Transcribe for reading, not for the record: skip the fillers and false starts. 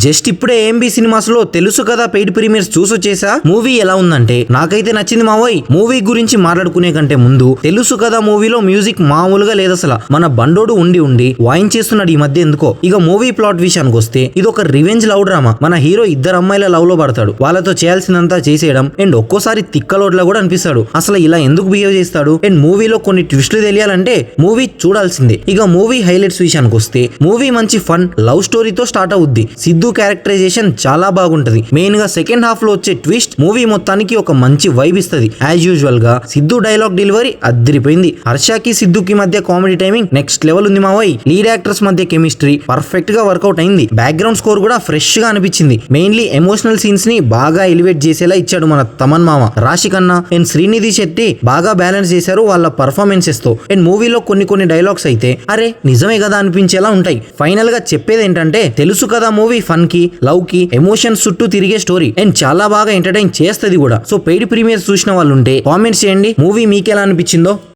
Just ఇప్పుడే AMB cinemas లో తెలుసు కదా పెయిడ్ ప్రీమియర్స్ చూసొచ్చేసా. మూవీ ఎలా ఉందంటే నాకైతే నచ్చింది మావోయ్. మూవీ గురించి మాట్లాడుకునే కంటే ముందు తెలుసు కదా మూవీలో మ్యూజిక్ మామూలుగా లేదసల. మన బండోడు ఉండి వాయించేస్తున్నాడు ఈ మధ్య ఎందుకో. ఇక మూవీ ప్లాట్ విషయానికి వస్తే ఇది ఒక రివెంజ్ లవ్ డ్రామా. మన హీరో ఇద్దరు అమ్మాయిల లవ్ లో పడతాడు, వాళ్ళతో చేయాల్సిందంతా చేసేయడం అండ్ ఒక్కోసారి తిక్కలోడ్లా కూడా అనిపిస్తాడు. అసలు ఇలా ఎందుకు బిహేవ్ చేస్తాడు అండ్ మూవీలో కొన్ని ట్విస్టులు తెలియాలంటే మూవీ చూడాల్సిందే. ఇక మూవీ హైలైట్స్ విషయానికి వస్తే మూవీ మంచి ఫన్ లవ్ స్టోరీతో స్టార్ట్ అవుద్ది. సిద్ధు క్యారెక్టరైజేషన్ చాలా బాగుంటది. మెయిన్ గా సెకండ్ హాఫ్ లో వచ్చే ట్విస్ట్ మూవీ మొత్తానికి ఒక మంచి వైబ్ ఇస్తుంది. యాజ్ యూజువల్ గా సిద్ధు డైలాగ్ డెలివరీ అద్దరిపోయింది. హర్షకి సిద్ధుకి మధ్య కామెడీ టైమింగ్ నెక్స్ట్ లెవెల్ ఉంది మావోయ్. లీడ్ యాక్టర్స్ మధ్య కెమిస్ట్రీ పర్ఫెక్ట్ గా వర్కౌట్ అయింది. బ్యాక్గ్రౌండ్ స్కోర్ కూడా ఫ్రెష్ గా అనిపించింది. మెయిన్లీ ఎమోషనల్ సీన్స్ ని బాగా ఎలివేట్ చేసేలా ఇచ్చాడు మన తమన్ మామ. రాశి ఖన్నా అండ్ శ్రీనిధి శెట్టి బాగా బ్యాలెన్స్ చేశారు వాళ్ళ పర్ఫార్మెన్సెస్ తో. అండ్ మూవీలో కొన్ని డైలాగ్స్ అయితే అరే నిజమే కదా అనిపించేలా ఉంటాయి. ఫైనల్ గా చెప్పేది ఏంటంటే తెలుసు కదా మూవీ ఫన్ కి లవ్ కి ఎమోషన్స్ చుట్టూ తిరిగే స్టోరీ అండ్ చాలా బాగా ఎంటర్టైన్ చేస్తుంది కూడా. సో పెయిడ్ ప్రీమియర్స్ చూసిన వాళ్ళు ఉంటే కామెంట్స్ చేయండి మూవీ మీకు ఎలా అనిపించిందో.